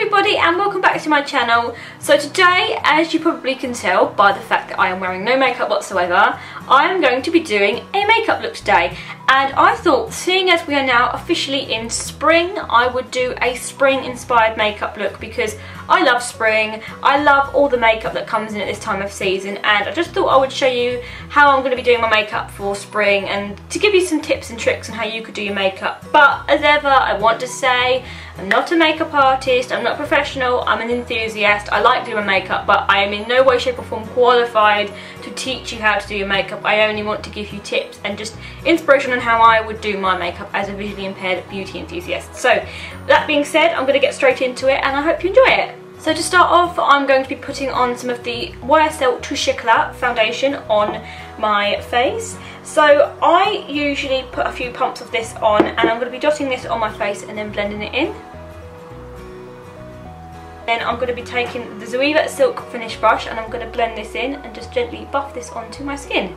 everybody and welcome back to my channel. So today, as you probably can tell by the fact that I am wearing no makeup whatsoever, I am going to be doing a makeup look today. And I thought, seeing as we are now officially in spring, I would do a spring inspired makeup look because I love spring. I love all the makeup that comes in at this time of season, and I just thought I would show you how I'm going to be doing my makeup for spring and to give you some tips and tricks on how you could do your makeup. But as ever, I want to say I'm not a makeup artist, I'm not professional, I'm an enthusiast. I like doing my makeup, but I am in no way, shape or form qualified to teach you how to do your makeup. I only want to give you tips and just inspiration on how I would do my makeup as a visually impaired beauty enthusiast. So that being said, I'm going to get straight into it and I hope you enjoy it. So to start off, I'm going to be putting on some of the YSL Touche Éclat foundation on my face. So I usually put a few pumps of this on and I'm going to be dotting this on my face and then blending it in. Then I'm going to be taking the Zoeva Silk Finish brush and I'm going to blend this in and just gently buff this onto my skin.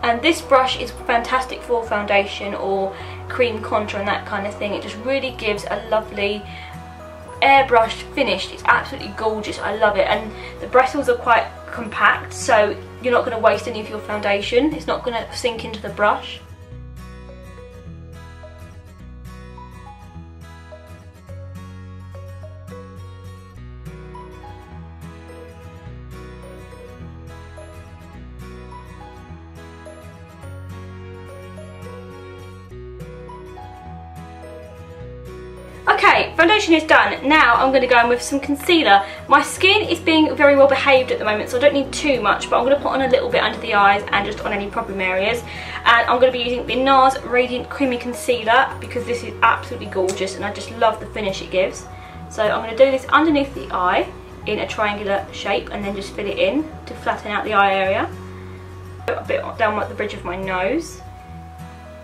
And this brush is fantastic for foundation or cream contour and that kind of thing. It just really gives a lovely airbrushed finish. It's absolutely gorgeous. I love it, and the bristles are quite compact, so you're not going to waste any of your foundation. It's not going to sink into the brush. Okay, foundation is done. Now I'm going to go in with some concealer. My skin is being very well behaved at the moment, so I don't need too much, but I'm going to put on a little bit under the eyes and just on any problem areas. And I'm going to be using the NARS Radiant Creamy Concealer because this is absolutely gorgeous and I just love the finish it gives. So I'm going to do this underneath the eye in a triangular shape and then just fill it in to flatten out the eye area. A bit down like the bridge of my nose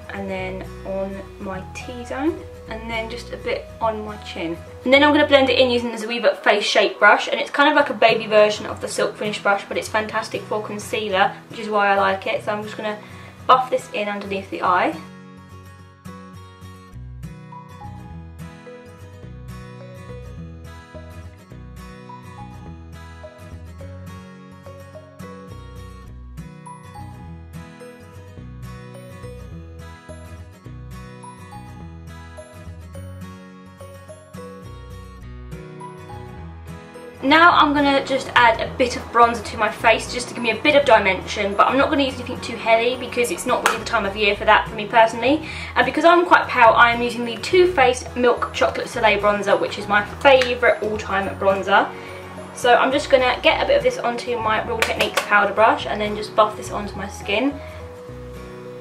and then on my T-zone. And then just a bit on my chin. And then I'm going to blend it in using the Zoeva Face Shape brush, and it's kind of like a baby version of the Silk Finish brush, but it's fantastic for concealer, which is why I like it. So I'm just going to buff this in underneath the eye. Now I'm going to just add a bit of bronzer to my face just to give me a bit of dimension, but I'm not going to use anything too heavy because it's not really the time of year for that for me personally. And because I'm quite pale, I am using the Too Faced Milk Chocolate Soleil bronzer, which is my favourite all-time bronzer. So I'm just going to get a bit of this onto my Real Techniques powder brush and then just buff this onto my skin.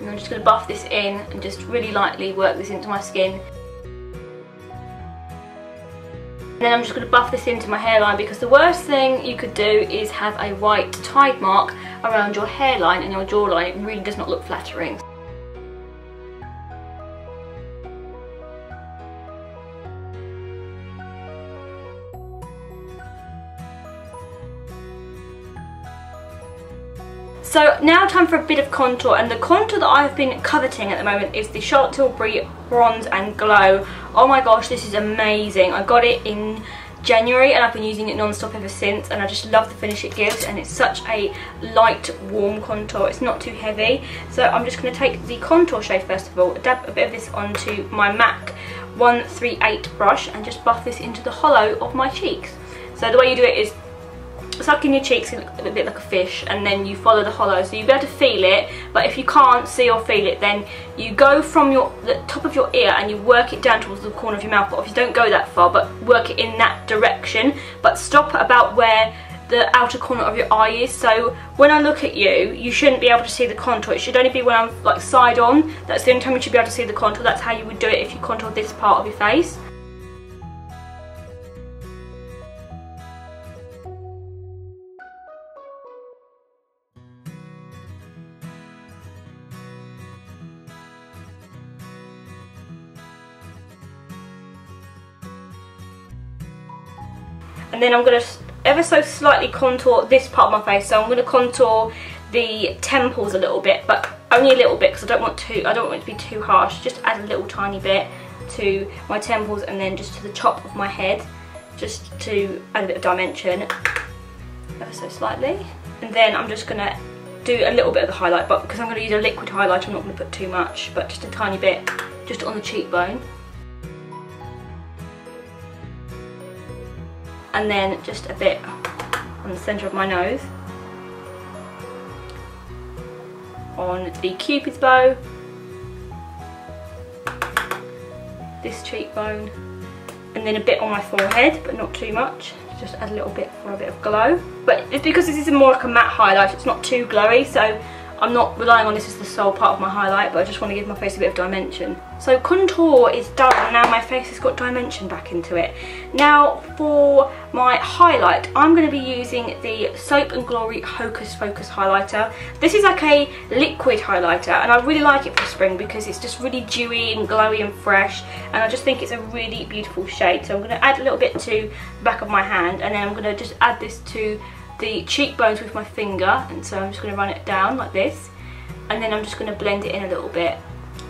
And I'm just going to buff this in and just really lightly work this into my skin. Then I'm just going to buff this into my hairline because the worst thing you could do is have a white tide mark around your hairline and your jawline. It really does not look flattering. So now time for a bit of contour, and the contour that I've been coveting at the moment is the Charlotte Tilbury Bronze and Glow. Oh my gosh, this is amazing. I got it in January and I've been using it non-stop ever since, and I just love the finish it gives, and it's such a light, warm contour. It's not too heavy. So I'm just going to take the contour shade first of all, dab a bit of this onto my MAC 138 brush and just buff this into the hollow of my cheeks. So the way you do it is suck in your cheeks a bit like a fish and then you follow the hollow, so you'll be able to feel it, but if you can't see or feel it, then you go from the top of your ear and you work it down towards the corner of your mouth. But obviously don't go that far, but work it in that direction, but stop about where the outer corner of your eye is. So when I look at you, you shouldn't be able to see the contour. It should only be when I'm like side on. That's the only time you should be able to see the contour. That's how you would do it if you contour this part of your face. And then I'm going to ever so slightly contour this part of my face. So I'm going to contour the temples a little bit, but only a little bit because I don't want it to be too harsh. Just add a little tiny bit to my temples and then just to the top of my head. just to add a bit of dimension, ever so slightly. And then I'm just going to do a little bit of the highlight, but because I'm going to use a liquid highlight, I'm not going to put too much, but just a tiny bit, just on the cheekbone. And then just a bit on the centre of my nose, on the cupid's bow, this cheekbone, and then a bit on my forehead, but not too much. Just add a little bit for a bit of glow. But it's because this is more like a matte highlight, it's not too glowy, so I'm not relying on this as the sole part of my highlight, but I just want to give my face a bit of dimension. So contour is done, and now my face has got dimension back into it. Now for my highlight, I'm going to be using the Soap & Glory Hocus Focus highlighter. This is like a liquid highlighter, and I really like it for spring because it's just really dewy and glowy and fresh, and I just think it's a really beautiful shade. So I'm going to add a little bit to the back of my hand, and then I'm going to just add this to the cheekbones with my finger, and so I'm just going to run it down like this, and then I'm just going to blend it in a little bit.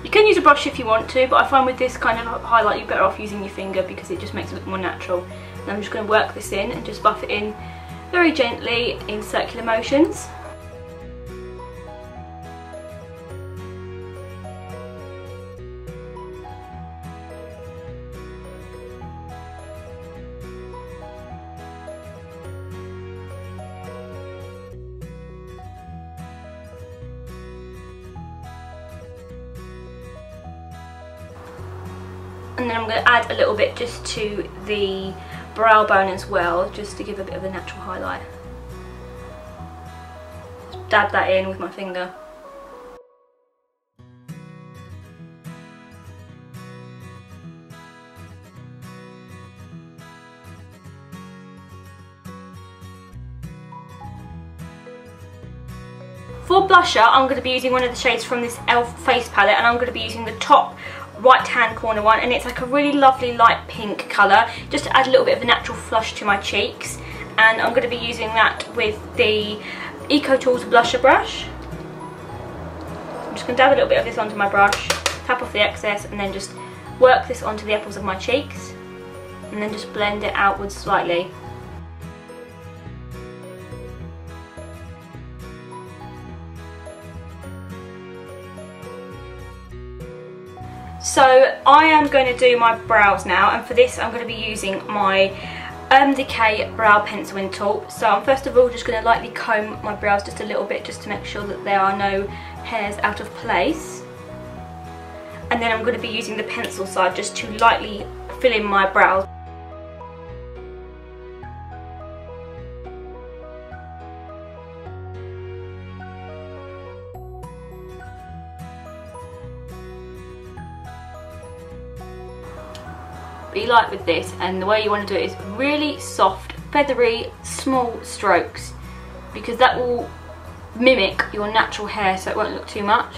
You can use a brush if you want to, but I find with this kind of highlight you're better off using your finger because it just makes it look more natural. And I'm just going to work this in and just buff it in very gently in circular motions. And then I'm going to add a little bit just to the brow bone as well, just to give a bit of a natural highlight. Just dab that in with my finger. For blusher, I'm going to be using one of the shades from this e.l.f. face palette, and I'm going to be using the top right hand corner one, and it's like a really lovely light pink colour, just to add a little bit of a natural flush to my cheeks. And I'm going to be using that with the Ecco Tools blusher brush. I'm just going to dab a little bit of this onto my brush, tap off the excess, and then just work this onto the apples of my cheeks, and then just blend it outwards slightly. So I am going to do my brows now, and for this I'm going to be using my Urban Decay brow penciling tool. So I'm first of all just going to lightly comb my brows just a little bit, just to make sure that there are no hairs out of place. And then I'm going to be using the pencil side just to lightly fill in my brows. Be light with this, and the way you want to do it is really soft, feathery, small strokes, because that will mimic your natural hair, so it won't look too much.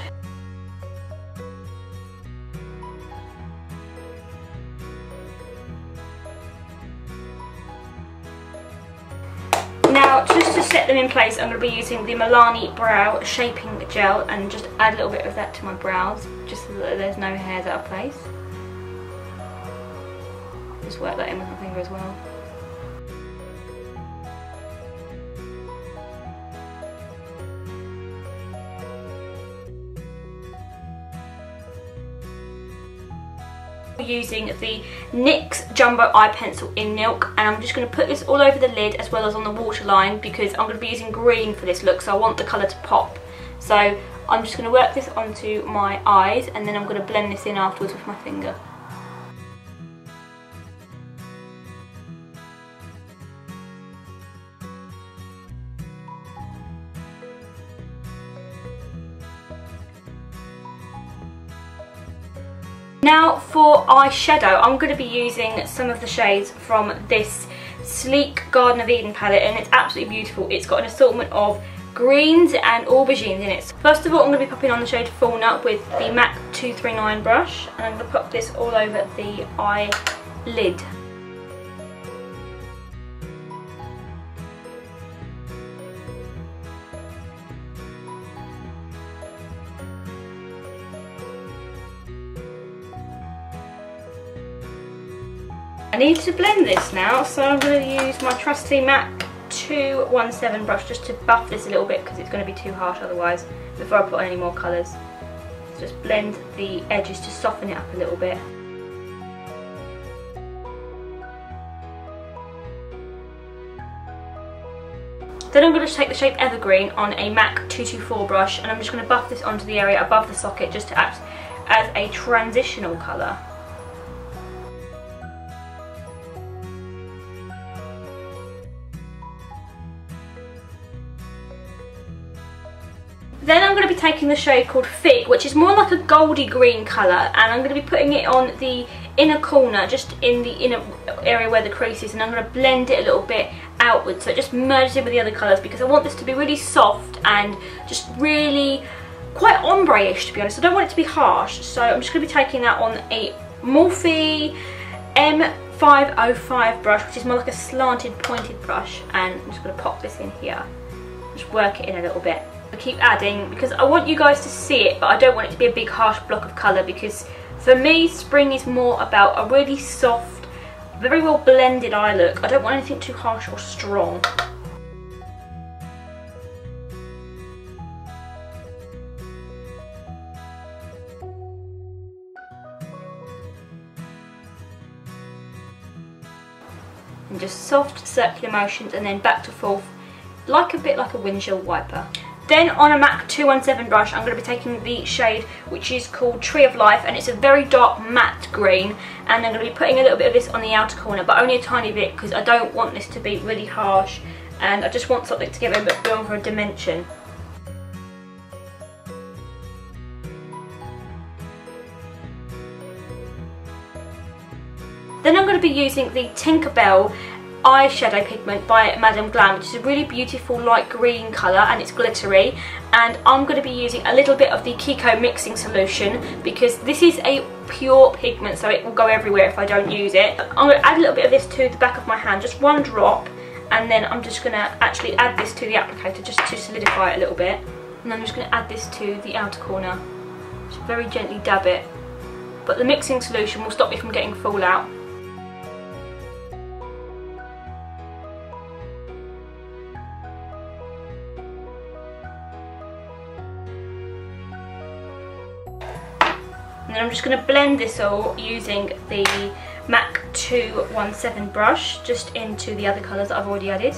Now, just to set them in place, I'm going to be using the Milani Brow Shaping Gel, and just add a little bit of that to my brows, just so that there's no hairs out of place. Just work that in with my finger as well. Using the NYX Jumbo Eye Pencil in Milk, and I'm just going to put this all over the lid as well as on the waterline, because I'm going to be using green for this look, so I want the colour to pop. So I'm just going to work this onto my eyes, and then I'm going to blend this in afterwards with my finger. Now for eyeshadow, I'm going to be using some of the shades from this sleek Garden of Eden palette, and it's absolutely beautiful. It's got an assortment of greens and aubergines in it. First of all, I'm going to be popping on the shade Full Nut with the MAC 239 brush, and I'm going to pop this all over the eyelid. I need to blend this now, so I'm going to use my trusty MAC 217 brush just to buff this a little bit because it's going to be too harsh otherwise before I put on any more colours. So just blend the edges to soften it up a little bit. Then I'm going to take the shape Evergreen on a MAC 224 brush and I'm just going to buff this onto the area above the socket just to act as a transitional colour. Then I'm going to be taking the shade called Fig, which is more like a goldy green colour, and I'm going to be putting it on the inner corner, just in the inner area where the crease is, and I'm going to blend it a little bit outwards so it just merges in with the other colours because I want this to be really soft and just really quite ombre-ish, to be honest. I don't want it to be harsh, so I'm just going to be taking that on a Morphie M505 brush, which is more like a slanted pointed brush, and I'm just going to pop this in here, just work it in a little bit. I keep adding because I want you guys to see it, but I don't want it to be a big harsh block of colour because for me spring is more about a really soft, very well blended eye look. I don't want anything too harsh or strong. And just soft circular motions and then back to forth like a bit like a windshield wiper. Then on a MAC 217 brush I'm going to be taking the shade which is called Tree of Life, and it's a very dark matte green, and I'm going to be putting a little bit of this on the outer corner, but only a tiny bit because I don't want this to be really harsh and I just want something to give it a bit more of a dimension. Then I'm going to be using the Tinkerbell eyeshadow pigment by Madame Glam, which is a really beautiful light green colour and it's glittery, and I'm going to be using a little bit of the Kiko mixing solution because this is a pure pigment so it will go everywhere if I don't use it. I'm going to add a little bit of this to the back of my hand, just one drop, and then I'm just going to actually add this to the applicator just to solidify it a little bit, and I'm just going to add this to the outer corner, just very gently dab it, but the mixing solution will stop me from getting fallout. And then I'm just going to blend this all using the MAC 217 brush just into the other colours that I've already added.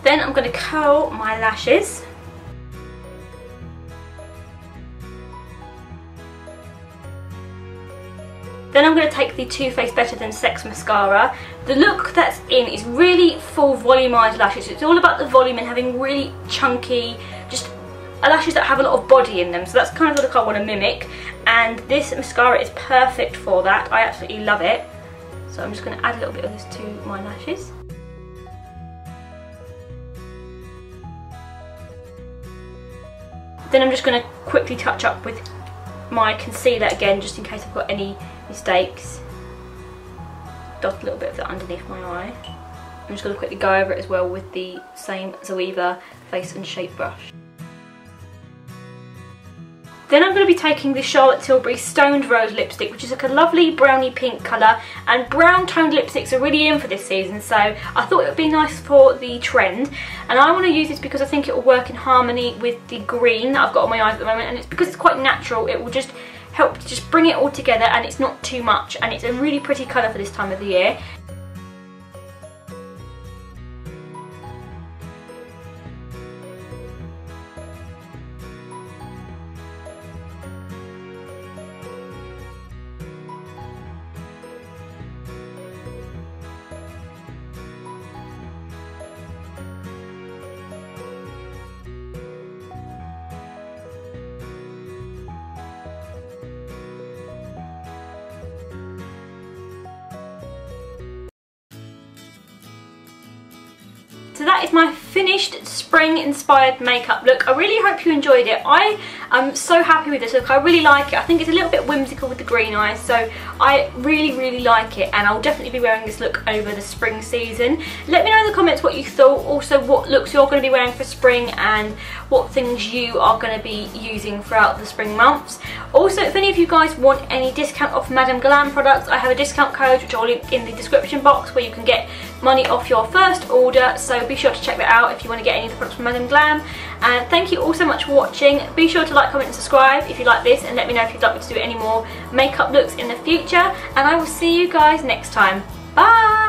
Then I'm going to curl my lashes. Then I'm going to take the Too Faced Better Than Sex mascara. The look that's in is really full volumised lashes. It's all about the volume and having really chunky, just lashes that have a lot of body in them. So that's kind of the look I want to mimic. And this mascara is perfect for that. I absolutely love it. So I'm just going to add a little bit of this to my lashes. Then I'm just going to quickly touch up with my concealer again, just in case I've got any mistakes. Dot a little bit of that underneath my eye. I'm just going to quickly go over it as well with the same Zoeva Face and Shape brush. Then I'm going to be taking the Charlotte Tilbury Stoned Rose lipstick, which is like a lovely browny pink colour, and brown toned lipsticks are really in for this season, so I thought it would be nice for the trend, and I want to use this because I think it will work in harmony with the green that I've got on my eyes at the moment, and it's because it's quite natural. It will just help to just bring it all together and it's not too much, and it's a really pretty colour for this time of the year. So that is my finished spring inspired makeup look. I really hope you enjoyed it. I am so happy with this look. I really like it. I think it's a little bit whimsical with the green eyes, so I really like it, and I'll definitely be wearing this look over the spring season. Let me know in the comments what you thought, also what looks you're going to be wearing for spring and what things you are going to be using throughout the spring months. Also, if any of you guys want any discount off Madame Glam products, I have a discount code which I'll link in the description box where you can get money off your first order, so be sure to check that out if you want to get any of the products from Madame Glam. And thank you all so much for watching. Be sure to like, comment and subscribe if you like this, and let me know if you'd like me to do any more makeup looks in the future, and I will see you guys next time. Bye!